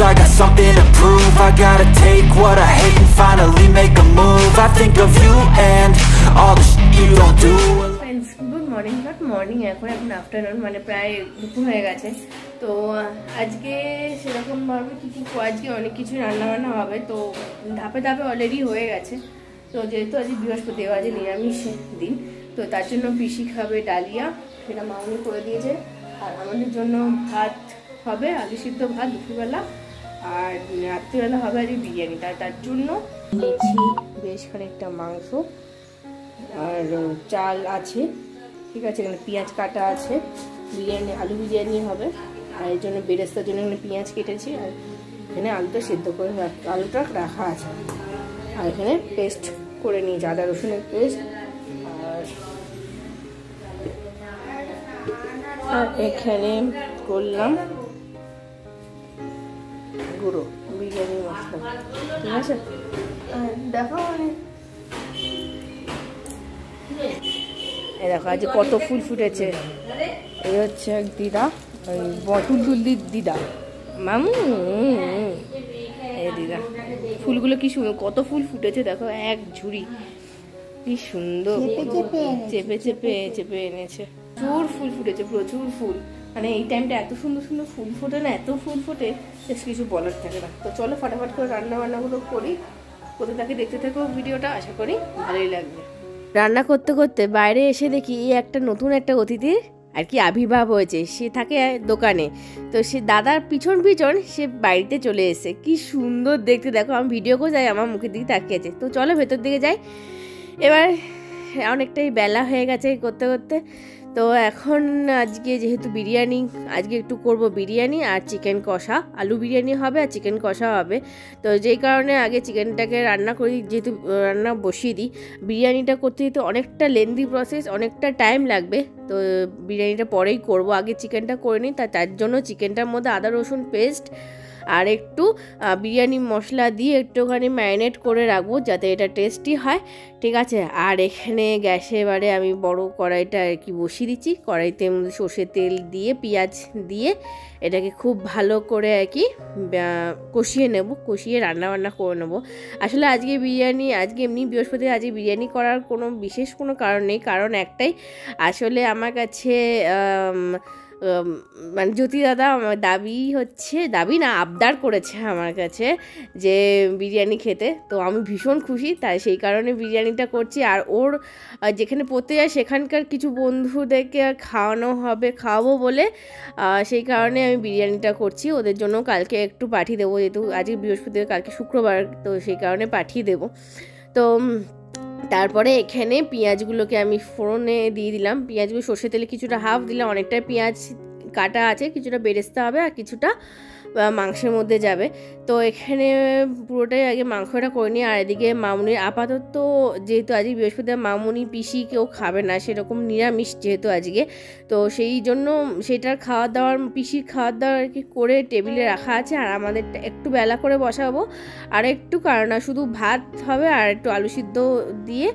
I got something to prove. I gotta take what I hate and finally make a move. I think of you and all the shit you don't do. Friends, good morning, not morning, এখন afternoon, মানে প্রায় দুপুর হয়ে গেছে। তো আজকে সেরকমভাবে আজকে অনেক কিছু রান্নাবান্না হবে, তো ধাপে ধাপে অলরেডি হয়ে গেছে। তো যেহেতু আজ বৃহস্পতিবার, আজ নিরামিষ দিন, তো তার জন্য পিসি খাবে ডালিয়া, সেটা মামনি করে দিয়েছে। আর আমাদের জন্য ভাত হবে, আলু সিদ্ধ ভাত দুপুরবেলা, আর রাত্রিবেলা হবে আজ বিরিয়ানি। তার জন্য নিয়েছি বেশ খানিকটা মাংস, আর চাল আছে, ঠিক আছে, এখানে পেঁয়াজ কাটা আছে, বিরিয়ানি আলু বিরিয়ানি হবে। আর এর জন্য বেরেস্তার জন্য এখানে পেঁয়াজ কেটেছি, আর এখানে আলুটা সেদ্ধ করে আলুটা রাখা আছে। আর এখানে পেস্ট করে নিয়েছি, আদা রসুনের পেস্ট। আর এখানে করলাম গুঁড়ো বিরিয়ানি মশলা, ঠিক আছে। দেখো দেখো আজ কত ফুল ফুটেছে। এই হচ্ছে এক দিদা, ওই বটুল দিদা, মামু এই দিদা। ফুলগুলো কি সুন্দর, কত ফুল ফুটেছে দেখো, এক ঝুড়ি, কি সুন্দর, চেপে চেপে চেপে এনেছে। প্রচুর ফুল ফুটেছে, প্রচুর ফুল, মানে এই টাইমটা এত সুন্দর সুন্দর ফুল ফোটে না, এত ফুল ফোটে কিছু বলার থাকে না। তো চলো ফটাফট করে রান্না বান্নাগুলো করি, কোথা থেকে দেখতে থাকো ভিডিওটা, আশা করি ভালোই লাগবে। রান্না করতে করতে বাইরে এসে দেখি একটা নতুন একটা অতিথির আর কি আবির্ভাব হয়েছে। সে থাকে দোকানে, তো সে দাদার পিছন পিছন সে বাড়িতে চলে এসেছে। কি সুন্দর দেখতে, দেখো আমি ভিডিও করে যাই, আমার মুখের দিকে তাকিয়ে আছে। তো চলো ভেতর দিকে যাই। এবার অনেকটাই বেলা হয়ে গেছে করতে করতে। তো এখন আজকে যেহেতু বিরিয়ানি, আজকে একটু করব বিরিয়ানি আর চিকেন কষা, আলু বিরিয়ানি হবে আর চিকেন কষা হবে। তো যেই কারণে আগে চিকেনটাকে রান্না করি, যেহেতু রান্না বসিয়ে দিই। বিরিয়ানিটা করতে যেহেতু অনেকটা লেন্দি প্রসেস, অনেকটা টাইম লাগবে, তো বিরিয়ানিটা পরেই করব, আগে চিকেনটা করে নিই। তার জন্য চিকেনটার মধ্যে আদা রসুন পেস্ট আর একটু বিরিয়ানি মশলা দিয়ে একটুখানি ম্যারিনেট করে রাখবো, যাতে এটা টেস্টি হয়, ঠিক আছে। আর এখানে গ্যাসে এবারে আমি বড় কড়াইটা আর কি বসিয়ে দিচ্ছি। কড়াইতে সর্ষের তেল দিয়ে পেঁয়াজ দিয়ে এটাকে খুব ভালো করে আর কি কষিয়ে নেব, কষিয়ে রান্নাবান্না করে নেব। আসলে আজকে বিরিয়ানি, আজকে এমনি বৃহস্পতিবার, আজকে বিরিয়ানি করার কোনো বিশেষ কোনো কারণ নেই, কারণ একটাই, আসলে আমার কাছে মানে জ্যোতি দাদা আমার দাবি না আবদার করেছে আমার কাছে যে বিরিয়ানি খেতে। তো আমি ভীষণ খুশি, তাই সেই কারণে বিরিয়ানিটা করছি। আর ওর যেখানে পড়তে যায় সেখানকার কিছু বন্ধুদেরকে খাওয়াবো বলে সেই কারণে আমি বিরিয়ানিটা করছি। ওদের জন্য কালকে একটু পাঠিয়ে দেবো, যেহেতু আজকে বৃহস্পতিবার, কালকে শুক্রবার, তো সেই কারণে পাঠিয়ে দেবো। তো তারপরে এখানে পেঁয়াজগুলোকে আমি ফোড়নে দিয়ে দিলাম। পেঁয়াজগুলো সর্ষে তেলে কিছুটা হাফ দিলাম, অনেকটা পেঁয়াজ কাটা আছে, কিছুটা বেরেস্তা হবে আর কিছুটা মাংসের মধ্যে যাবে। তো এখানে পুরোটাই আগে মাংসটা করে নিই। আর এদিকে মামুনির আপাতত, যেহেতু আজকে বৃহস্পতিবার, মামুনি পিসি কেউ খাবে না, সেরকম নিরামিষ যেহেতু আজকে, তো সেই জন্য সেটার খাওয়া দাওয়ার, পিসির খাওয়া দাওয়া আর কি করে টেবিলে রাখা আছে। আর আমাদের একটু বেলা করে বসাবো, আর একটু কারণ শুধু ভাত হবে আর একটু আলু সিদ্ধ দিয়ে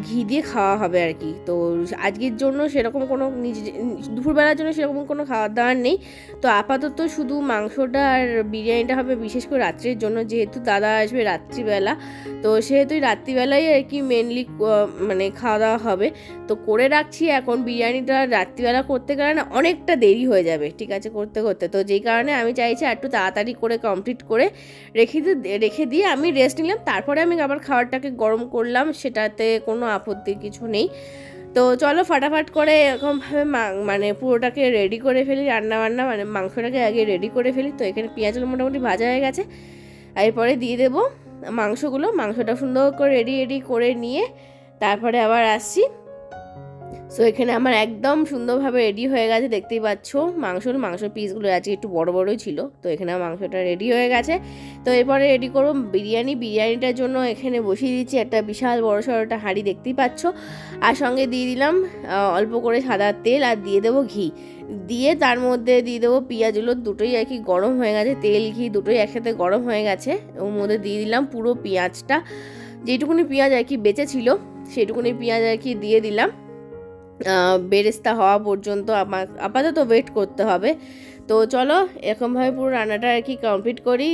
ঘি দিয়ে খাওয়া হবে আর কি। তো আজকের জন্য সেরকম কোনো দুপুরবেলার জন্য সেরকম কোনো খাওয়ার দাওয়ার নেই। তো আপাতত শুধু মাংসটা আর বিরিয়ানিটা হবে, বিশেষ করে রাত্রের জন্য, যেহেতু দাদা আসবে রাত্রিবেলা, তো সেহেতুই রাত্রিবেলাই আর কি মেনলি মানে খাওয়া দাওয়া হবে। তো করে রাখছি, এখন বিরিয়ানিটা রাত্রিবেলা করতে গেলে না অনেকটা দেরি হয়ে যাবে, ঠিক আছে, করতে করতে। তো যেই কারণে আমি চাইছি একটু তাড়াতাড়ি করে কমপ্লিট করে রেখে দিয়ে আমি রেস্ট নিলাম, তারপরে আমি আবার খাবারটাকে গরম করলাম, সেটাতে কোনো আপত্তির কিছু নেই। তো চলো ফটাফট করে এরকমভাবে মানে পুরোটাকে রেডি করে ফেলি, রান্নাবান্না মানে মাংসটাকে আগে রেডি করে ফেলি। তো এখানে পেঁয়াজগুলো মোটামুটি ভাজা হয়ে গেছে, এরপরে দিয়ে দেবো মাংসটা সুন্দর করে রেডি করে নিয়ে তারপরে আবার আসছি। সো এখানে আমার একদম সুন্দরভাবে রেডি হয়ে গেছে, দেখতেই পাচ্ছ। মাংসের পিসগুলো আজকে একটু বড়ই ছিল, তো এখানে মাংসটা রেডি হয়ে গেছে। তো এরপরে রেডি করবো বিরিয়ানিটার জন্য এখানে বসিয়ে দিচ্ছি একটা বিশাল বড়সড় একটা হাঁড়ি, দেখতেই পাচ্ছ। আর সঙ্গে দিয়ে দিলাম অল্প করে সাদা তেল, আর দিয়ে দেবো ঘি, দিয়ে তার মধ্যে দিয়ে দেবো পেঁয়াজগুলো, দুটোই আর কি গরম হয়ে গেছে, তেল ঘি দুটোই একসাথে গরম হয়ে গেছে। ওর মধ্যে দিয়ে দিলাম পুরো পেঁয়াজটা, যেটুকুনি পেঁয়াজ আর কি বেঁচে ছিল সেটুকুনি পেঁয়াজ আর কি দিয়ে দিলাম। বেরেস্তা হওয়া পর্যন্ত আপাতত ওয়েট করতে হবে। তো চলো এরকমভাবে পুরো রান্নাটা আর কি কমপ্লিট করি।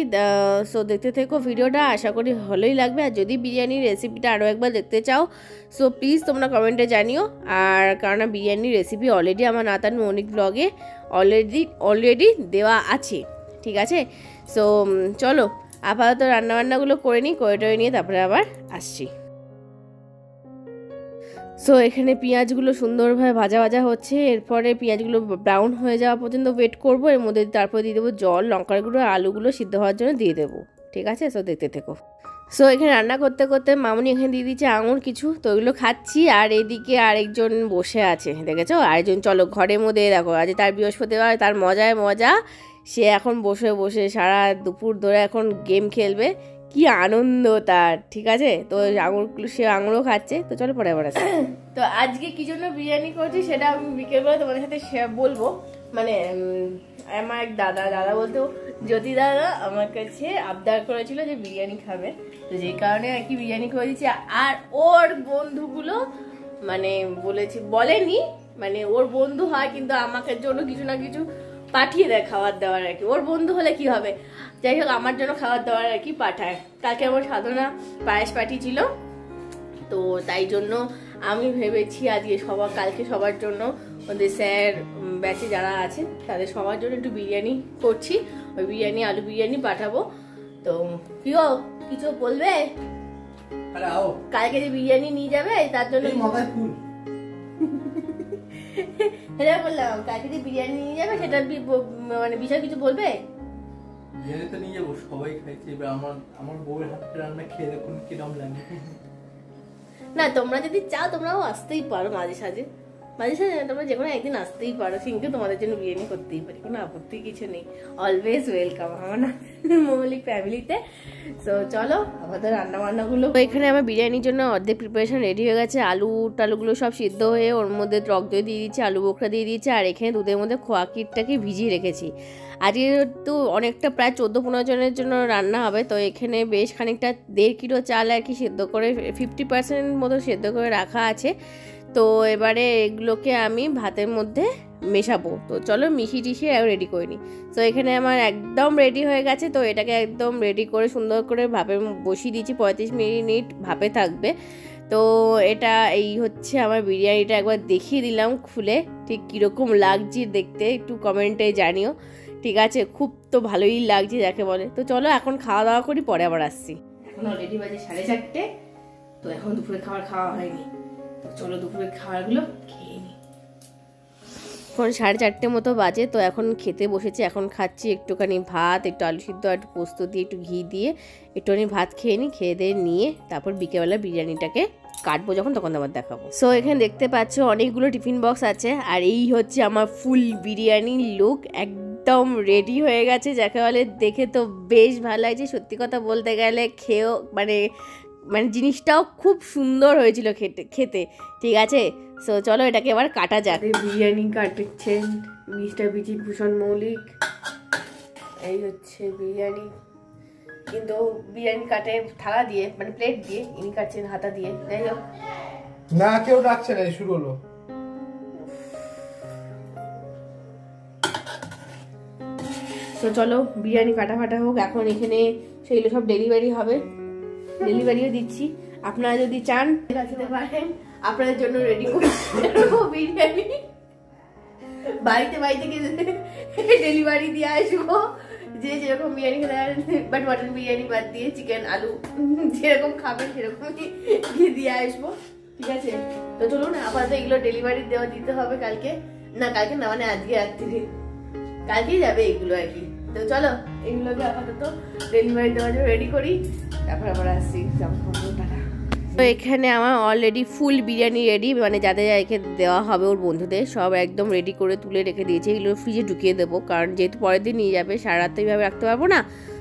সো দেখতে থেকো ভিডিওটা, আশা করি ভালোই লাগবে। আর যদি বিরিয়ানির রেসিপিটা আরও একবার দেখতে চাও সো প্লিজ তোমরা কমেন্টে জানিও। আর কারণ বিরিয়ানির রেসিপি অলরেডি আমার নাতান মৌনিক ব্লগে অলরেডি দেওয়া আছে, ঠিক আছে। সো চলো আপাতত রান্নাবান্নাগুলো করে নিই, করে নিয়ে তারপরে আবার আসছি। সো এখানে পেঁয়াজগুলো সুন্দরভাবে ভাজা হচ্ছে। এরপরে পেঁয়াজগুলো ব্রাউন হয়ে যাওয়া পর্যন্ত ওয়েট করবো। এর মধ্যে তারপর দিয়ে দেবো জল, লঙ্কার গুঁড়ো, আলুগুলো সিদ্ধ হওয়ার জন্য দিয়ে দেবো, ঠিক আছে। সো দেখতে থেকো। সো এখানে রান্না করতে করতে মামুনি এখানে দিয়ে দিচ্ছে আঙুর কিছু, তো ওইগুলো খাচ্ছি। আর এদিকে আরেকজন বসে আছে, দেখেছো আরেকজন। চলো ঘরের মধ্যে দেখো, আজ তার বৃহস্পতিবার, তার মজায় মজা। সে এখন বসে বসে সারা দুপুর ধরে এখন গেম খেলবে, কি আনন্দ তার, ঠিক আছে। তো সে আঙুরও খাচ্ছে। তো চলো পরে আবার আসি। তো আজকে কি জন্য বিরিয়ানি করছি সেটা আমি বিকেলবেলা তোমাদের সাথে বলবো। মানে আমার এক দাদা বলতে জ্যোতি দাদা আমার কাছে আবদার করেছিল যে বিরিয়ানি খাবে, তো যেই কারণে আর কি বিরিয়ানি করে দিচ্ছি। আর ওর বন্ধুগুলো মানে বলেনি, মানে ওর বন্ধু হয় কিন্তু আমাকে জন্য কিছু না কিছু পাঠিয়ে দেয় খাবার দাবার আর কি। ওর বন্ধু হলে কি হবে, যাই হোক আমার জন্য খাবার দাবার আর কি পাঠায়। কালকে আমার সাধনা পায়েস পাঠিয়েছিল, তো তাই জন্য আমি ভেবেছি আজকে কালকে সবার জন্য ওদের স্যার ব্যাচে যারা আছে তাদের সবার জন্য একটু বিরিয়ানি করছি। ওই বিরিয়ানি আলু বিরিয়ানি পাঠাবো। তো প্রিয় কিছু বলবে? কালকে যে বিরিয়ানি নিয়ে যাবে তার জন্য বললাম, কালকে যে বিরিয়ানি নিয়ে যাবে সেটার মানে বিষয় কিছু বলবে? বিরিয়ানি তো নিয়ে যাবো, সবাই খাইছে, এবার আমার বউয়ের হাতের রান্না খেয়ে দেখুন কিরম লাগে। না তোমরা যদি চাও তোমরাও আসতেই পারো মাঝে সাঝে তোমরা যে কোনো একদিন আসতেই পারো, কিন্তু তোমাদের জন্য বিরিয়ানি করতেই পারি, কোনো আপত্তি কিছু নেই। অলওয়েজ ওয়েলকাম আমার না মৌলিক ফ্যামিলিতে। সো চলো আমাদের রান্না বান্নাগুলো। তো এখানে আমার বিরিয়ানির জন্য অর্ধেক প্রিপারেশন রেডি হয়ে গেছে। টালুগুলো সব সিদ্ধ হয়ে ওর মধ্যে টক দই দিয়ে দিচ্ছি, আলু বোখরা দিয়ে দিচ্ছি। আর এখানে দুধের মধ্যে খোয়া ক্ষীরটাকে ভিজিয়ে রেখেছি। আজকে তো অনেকটা প্রায় 14-15 জনের জন্য রান্না হবে। তো এখানে বেশ খানিকটা 1.5 কিলো চাল আর কি সেদ্ধ করে 50% মতো সেদ্ধ করে রাখা আছে। তো এবারে এগুলোকে আমি ভাতের মধ্যে মেশাবো। তো চলো মিশিয়ে রেডি করে নিই। তো এখানে আমার একদম রেডি হয়ে গেছে। তো এটাকে একদম রেডি করে সুন্দর করে ভাপে বসিয়ে দিচ্ছি, 35 মিনিট ভাপে থাকবে। তো এটা এই হচ্ছে আমার বিরিয়ানিটা, একবার দেখিয়ে দিলাম খুলে ঠিক কীরকম লাগছে দেখতে, একটু কমেন্টে জানিও, ঠিক আছে। খুব তো ভালোই লাগছে যাকে বলে। তো চলো এখন খাওয়া দাওয়া করি, পরে আবার আসছি। এখন অলরেডি বাজে 4:30, তো এখন দুপুরে খাওয়া হয়নি। তো চলো দুপুরের খাবারগুলো খেয়ে নিই। এখন 4:30 মতো বাজে। তো এখন খেতে বসেছি, এখন খাচ্ছি একটুখানি ভাত, একটু আলু সিদ্ধ, একটু পোস্ত দিয়ে, একটু ঘি দিয়ে একটুখানি ভাত খেয়ে নিই। খেয়ে দিয়ে নিয়ে তারপর বিকেলবেলা বিরিয়ানিটাকে কাটবো যখন, তখন আবার দেখাবো। সো এখানে দেখতে পাচ্ছ অনেকগুলো টিফিন বক্স আছে। আর এই হচ্ছে আমার ফুল বিরিয়ানি লুক, একদম রেডি হয়ে গেছে যাকে বলে। দেখে তো বেশ ভালো লাগছে, সত্যি কথা বলতে গেলে খেয়েও মানে জিনিসটাও খুব সুন্দর হয়েছিল খেতে, ঠিক আছে। সো চলো এটাকে এবার কাটা যাক। বিরিয়ানি কাটছেন মিস্টার বিজিতভূষণ মৌলিক। এই হচ্ছে বিরিয়ানি, কিন্তু বিরিয়ানি কাটে থালা দিয়ে, মানে প্লেট দিয়ে, ইনি কাটছেন হাতা দিয়ে। যাই হোক, না কেউ ডাকছে না, শুরু হলো। তো চলো বিরিয়ানি কাটা হোক। এখন এখানে সেগুলো সব ডেলিভারি হবে, ডেলিভারিও দিচ্ছি। আপনারা যদি চান দিতে পারেন, আপনাদের জন্য রেডি করবো বিরিয়ানি। বাড়িতে গিয়ে ডেলিভারি দিয়ে আসবো, যে যেরকম বিরিয়ানি খেতে, বাট মটন বিরিয়ানি বাদ দিয়ে চিকেন আলু যেরকম খাবেন সেরকমই দিয়ে আসবো, ঠিক আছে। তো চলুন আপাতত এগুলো ডেলিভারি দিতে হবে কালকে না, মানে আজকে রাত্রি, কালকেই যাবে এগুলো আর কি। তো চলো এগুলোকে আপাতত ডেলিভারি দেওয়ার জন্য রেডি করি, তারপর আবার আসছি। তো এখানে আমার অলরেডি ফুল বিরিয়ানি রেডি, মানে যাদের যাদেরকে দেওয়া হবে ওর বন্ধুদের সব একদম রেডি করে তুলে রেখে দিয়েছি। এগুলো ফ্রিজে ঢুকিয়ে দেবো, কারণ যেহেতু পরের দিন নিয়ে যাবে, সারা রাত এইভাবে রাখতে পারবো না।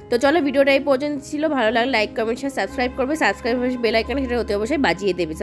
তো চলো ভিডিওটা এই পর্যন্ত ছিল, ভালো লাগলে লাইক কমেন্ট শেয়ার সাবস্ক্রাইব করবে, সাবস্ক্রাইব বেল আইকন সেটা হতে অবশ্যই বাজিয়ে দেবে।